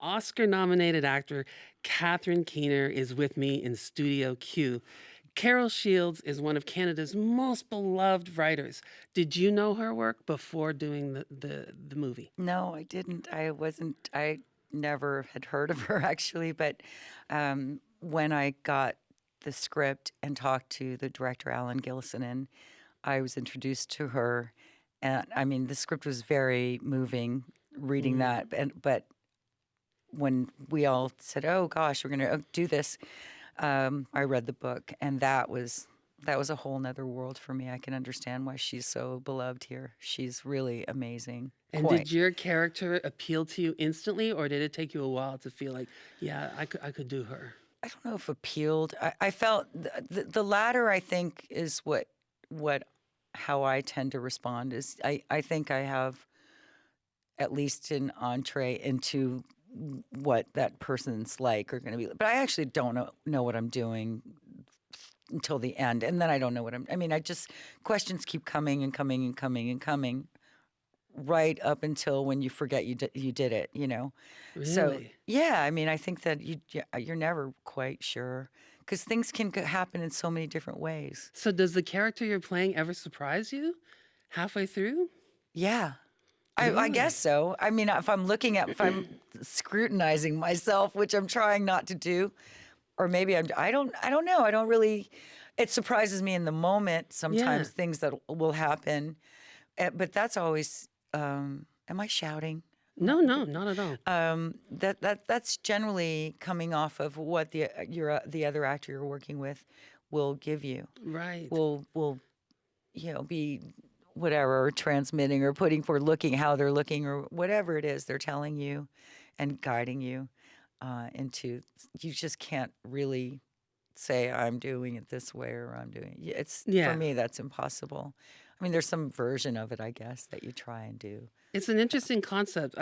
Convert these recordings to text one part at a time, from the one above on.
Oscar-nominated actor Catherine Keener is with me in Studio Q. Carol Shields is one of Canada's most beloved writers. Did you know her work before doing the movie? No, I didn't. I never had heard of her actually, but when I got the script and talked to the director, Alan Gillisonen, I was introduced to her. And I mean, the script was very moving reading that. But when we all said, oh gosh, we're going to do this, I read the book, and that was a whole nother world for me. I can understand why she's so beloved here. She's really amazing. And did your character appeal to you instantly, or did it take you a while to feel like, yeah, I could do her? I don't know if appealed. I felt the latter, I think, is how I tend to respond. Is I think I have at least an entree into what that person's like or going to be. But I actually don't know what I'm doing until the end, and then I don't know what I mean, questions keep coming and coming and coming and coming, right up until when you forget you did it, you know. Really? So yeah, I mean, I think that you're never quite sure because things can happen in so many different ways. So does the character you're playing ever surprise you halfway through? Yeah. I guess so. I mean, if I'm scrutinizing myself, which I'm trying not to do, or maybe I don't know. I don't really. It surprises me in the moment. Sometimes things that will happen, but that's always. Am I shouting? No, not at all. That's generally coming off of what the other actor you're working with will give you. Right. Will be whatever, transmitting or putting for looking how they're looking or whatever it is they're telling you and guiding you into. You just can't really say I'm doing it this way or I'm doing it. For me, that's impossible. I mean, there's some version of it, I guess, that you try and do. It's an interesting concept.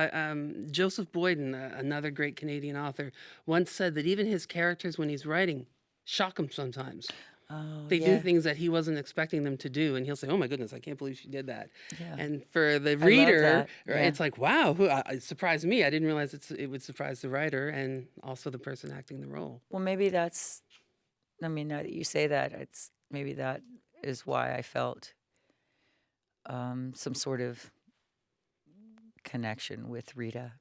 Joseph Boyden, another great Canadian author, once said that even his characters, when he's writing, shock him sometimes. Oh, They do things that he wasn't expecting them to do, and he'll say, "Oh my goodness, I can't believe she did that." Yeah. And for the I love reader, that. Yeah. it's like, "Wow, it surprised me. I didn't realize it would surprise the writer and also the person acting the role." Well, maybe that's. I mean, now that you say that, maybe that is why I felt some sort of connection with Rita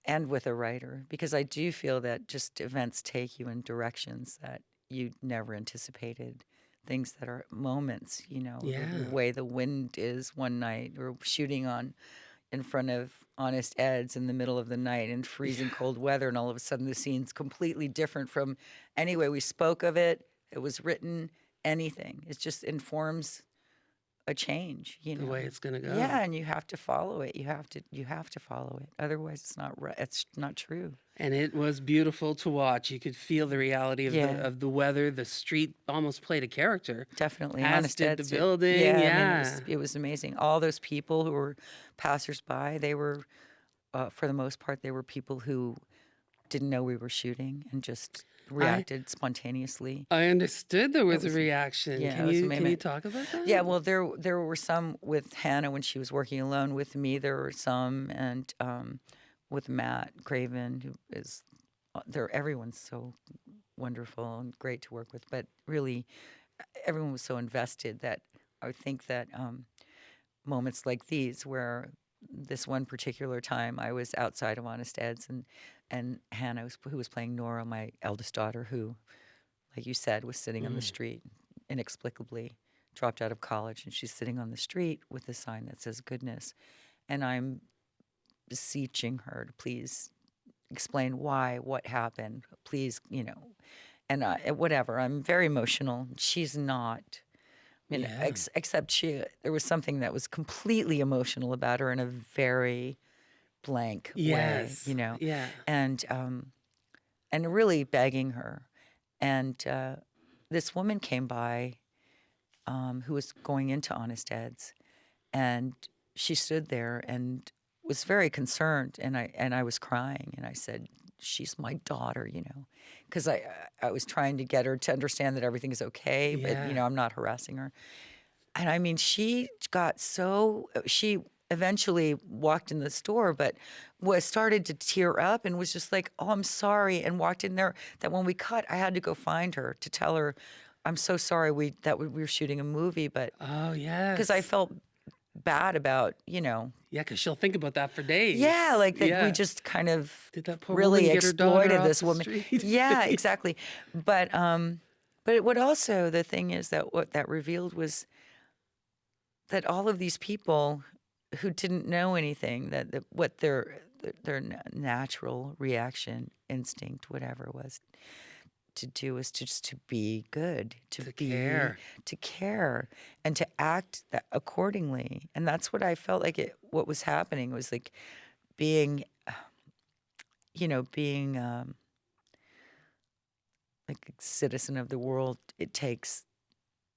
and with a writer, because I do feel that just events take you in directions that you never anticipated, things that are moments, the way the wind is one night, or shooting in front of Honest Ed's in the middle of the night in freezing cold weather, and all of a sudden the scene's completely different from any way we spoke of it. It was written, anything. It just informs a change, the way it's going to go. Yeah, and you have to follow it. You have to follow it. Otherwise, it's not right. It's not true. And it was beautiful to watch. You could feel the reality of the weather. The street almost played a character. Definitely, as did the building. Yeah, I mean, it was amazing. All those people who were passersby, they were, for the most part, they were people who didn't know we were shooting and just reacted spontaneously. I understood there was a reaction. Yeah, can you talk about that? Yeah, well, there were some with Hannah when she was working alone with me. There were some, and with Matt Craven, who is everyone's so wonderful and great to work with. But really, everyone was so invested that I think that moments like these, where this one particular time I was outside of Honest Ed's, and Hannah, who was playing Nora, my eldest daughter, who, like you said, was sitting on the street, inexplicably dropped out of college, and she's sitting on the street with a sign that says goodness. And I'm beseeching her to please explain why, what happened, please, and whatever. I'm very emotional. She's not. I mean, except there was something that was completely emotional about her in a very blank way, Yeah. And really begging her. And this woman came by who was going into Honest Ed's, and she stood there and was very concerned, and I was crying, and I said, she's my daughter, because I was trying to get her to understand that everything is okay, but I'm not harassing her. And I mean, she got eventually walked in the store, but was started to tear up and was just like, "Oh, I'm sorry," and walked in there. That when we cut, I had to go find her to tell her, "I'm so sorry. We were shooting a movie," but Oh, because I yes. felt bad about, Yeah, because she'll think about that for yeah, days. like that we Yeah. just kind of Did that poor woman really get her daughter exploited off this the woman. street? Yeah, exactly. But what also the thing is that what that revealed was that all of these people who didn't know anything, that what their natural reaction, instinct, whatever was to do was to just to be good, To care. to care, and to act that accordingly. And that's what I felt like what was happening was like being, being like a citizen of the world. It takes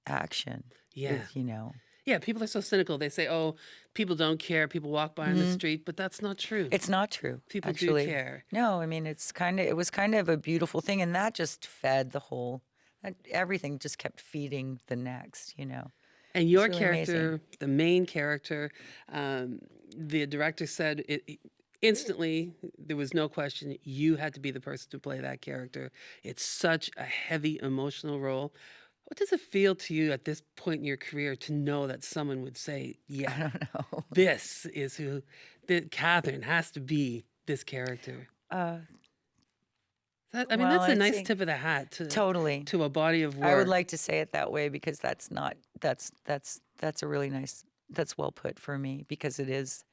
action. Yeah. It. Yeah, people are so cynical. They say, "Oh, people don't care. People walk by on the Mhm. street," but that's not true. It's not true, People do actually. care. No, I mean, it was kind of a beautiful thing, and that just fed everything just kept feeding the next. And It's your really amazing. character, the main character, um, the director said instantly, there was no question, you had to be the person to play that character. It's such a heavy emotional role. What does it feel to you at this point in your career to know that someone would say, I yeah, don't know. this is who, that Catherine has to be this character? Uh, I mean, well, that's a I nice think tip of the hat totally. to a body of I would work. like to say it that way because that's a really nice, that's well put for me because it is,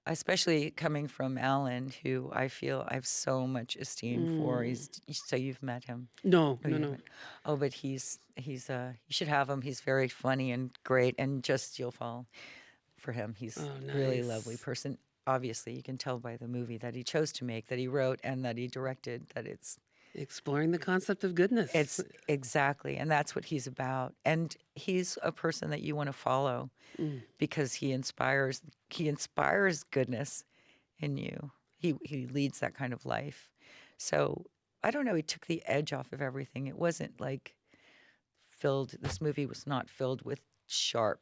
especially coming from Alan, who I feel I have so much esteem for. Mm. So you've met him. No, No, no, you no. haven't. Oh, but you should have him. He's very funny and great, and just you'll fall for him. He's Oh, really a lovely nice. person. Obviously, you can tell by the movie that he chose to make, that he wrote, and that he directed, that Exploring the concept of goodness. it's exactly, and that's what he's about. And he's a person that you want to follow Mm. because he inspires goodness in you. He leads that kind of life. So I don't know. He took the edge off of everything. It wasn't like filled. This movie was not filled with sharp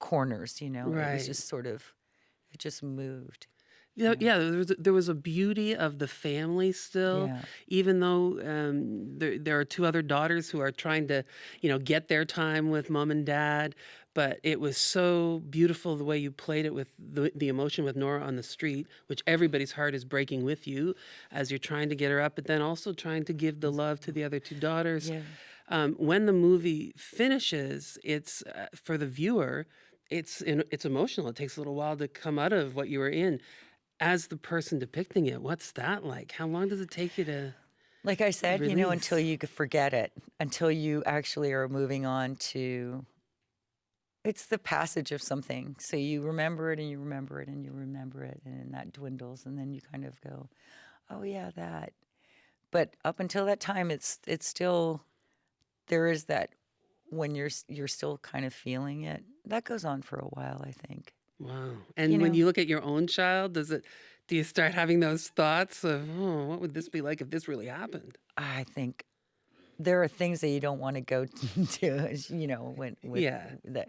corners. It was Right. just sort of. It just moved. Yeah, Yeah. yeah. There was a beauty of the family still, Yeah. even though there are two other daughters who are trying to, get their time with mom and dad. But it was so beautiful the way you played it with the emotion with Nora on the street, which everybody's heart is breaking with you as you're trying to get her up, but then also trying to give the love to the other two daughters. Yeah. When the movie finishes, it's for the viewer. It's emotional. It takes a little while to come out of what you were in. As the person depicting it, what's that like? How long does it take you to Like I said, until release? you could forget it, until you actually are moving on it's the passage of something. So you remember it and you remember it and you remember it, and then that dwindles, and then you kind of go, "Oh yeah, that." But up until that time, it's still there is that when you're still kind of feeling it. That goes on for a while, I think. Wow. You And when know, you look at your own child, do you start having those thoughts of, oh, what would this be like if this really happened? I think there are things that you don't want to go to, when with Yeah. that,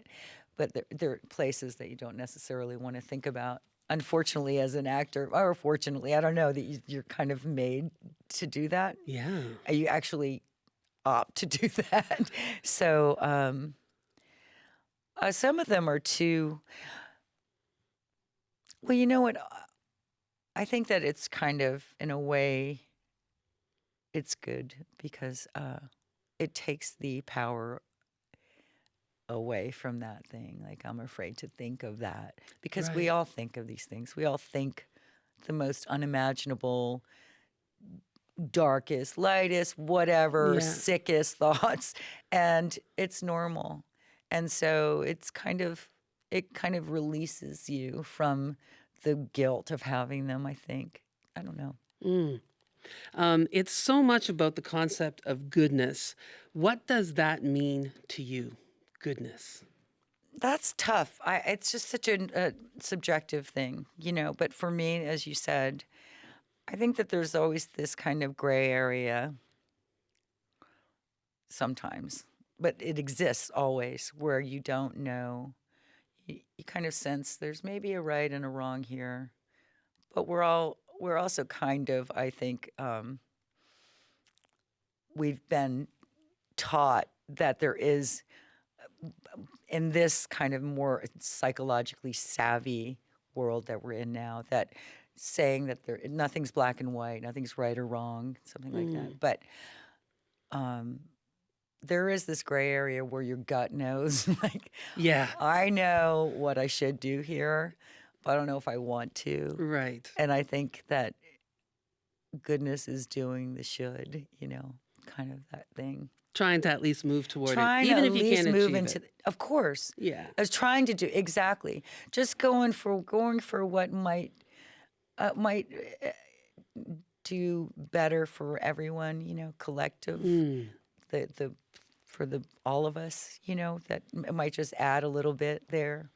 but there are places that you don't necessarily want to think about. Unfortunately, as an actor, or fortunately, I don't know, that you're kind of made to do that. Yeah. You actually opt to do that. So some of them are too. Well, you know what? I think that it's kind of, in a way, it's good because it takes the power away from that thing. Like, I'm afraid to think of that because we Right. all think of these things. We all think the most unimaginable, darkest, lightest, whatever, Yeah. sickest thoughts, and it's normal. And so it kind of releases you from the guilt of having them, I think. I don't know. Mm. It's so much about the concept of goodness. What does that mean to you? Goodness. That's tough. It's just such a subjective thing, But for me, as you said, I think that there's always this kind of gray area sometimes, but it exists always where you don't know, you kind of sense there's maybe a right and a wrong here, but we're also kind of, I think, we've been taught that there is, in this kind of more psychologically savvy world that we're in now, that saying that nothing's black and white, nothing's right or wrong, something like Mm. that. But there is this gray area where your gut knows, like, Yeah. I know what I should do here, but I don't know if I want to. Right. And I think that goodness is doing the should, kind of that thing. Trying to at least move toward it, Trying to even at if you least can't move achieve into, it. of course. Yeah. I was trying to do exactly, just going for what might do better for everyone, collective, Mm. the for the all of us, that it might just add a little bit there,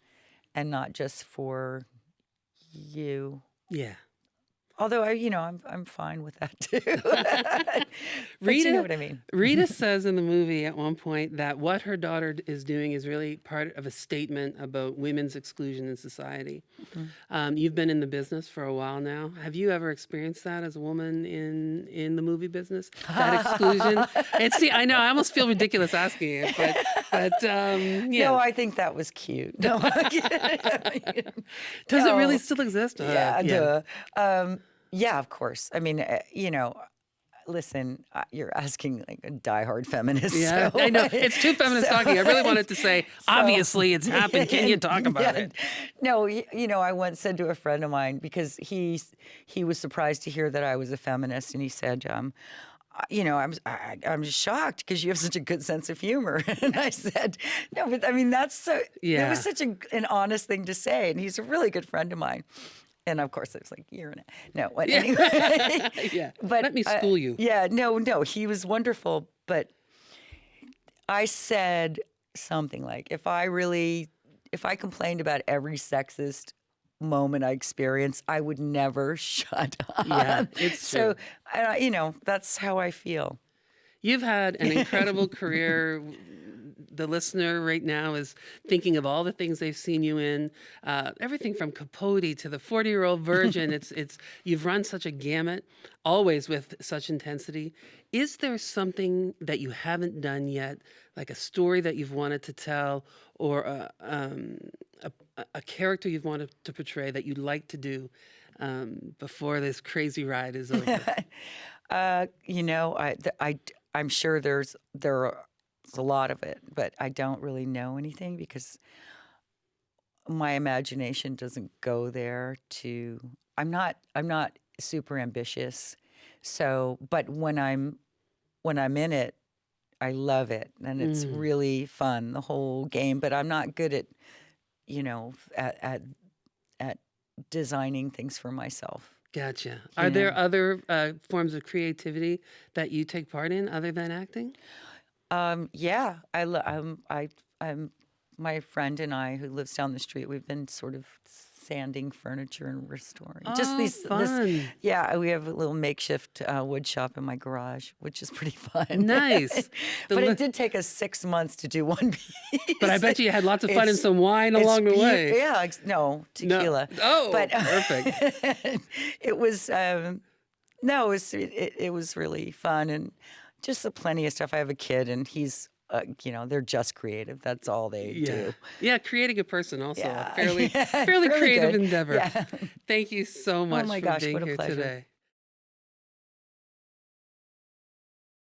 and not just for you. Yeah. Although I'm fine with that too. But you know Rita what I mean. Rita says in the movie at one point that what her daughter is doing is really part of a statement about women's exclusion in society. You've been in the business for a while now. Have you ever experienced that as a woman in the movie business? That exclusion? I know I almost feel ridiculous asking it, but No, yeah. I think that was cute. No, I'm kidding. Does it really No. still exist? Yeah, Yeah. duh. Yeah, of course. I mean, listen, you're asking like a diehard feminist. Yeah, So, I know. It's two feminists talking. I really wanted to say, obviously it's happened. Can you talk about it? No, I once said to a friend of mine, because he was surprised to hear that I was a feminist, and he said, I'm shocked because you have such a good sense of humor. And I said, no, but I mean, that was such an honest thing to say. And he's a really good friend of mine. And of course, I was like, you're in it. No, but Yeah. anyway. Yeah. But Let me school you. Yeah, no, he was wonderful. But I said something like, if I complained about every sexist moment I experience, I would never shut up. Yeah, it's true. So, that's how I feel. You've had an incredible career. The listener right now is thinking of all the things they've seen you in, everything from Capote to the 40-Year-Old Virgin. You've run such a gamut, always with such intensity. Is there something that you haven't done yet, like a story that you've wanted to tell, or a character you've wanted to portray that you'd like to do before this crazy ride is over? I'm sure there's a lot of it, but I don't really know anything because my imagination doesn't go there. I'm not super ambitious. So, but when I'm in it, I love it, and it's really fun, the whole game. But I'm not good at at designing things for myself. Gotcha. Are there other forms of creativity that you take part in other than acting? Yeah, I'm my friend and I, who lives down the street, we've been sort of sanding furniture and restoring. Oh, fun. Yeah, we have a little makeshift wood shop in my garage, which is pretty fun. Nice. But it did take us 6 months to do one piece. But I bet you had lots of fun and It's- some wine along the way. Yeah, no, tequila. Oh, But perfect. it was no, it was really fun, and just plenty of stuff. I have a kid, and he's they're just creative. That's all they do. Yeah, creating a person also Yeah. a fairly Yeah, really creative good. endeavor. Yeah. Thank you so much Oh my for gosh, being what a here pleasure. today.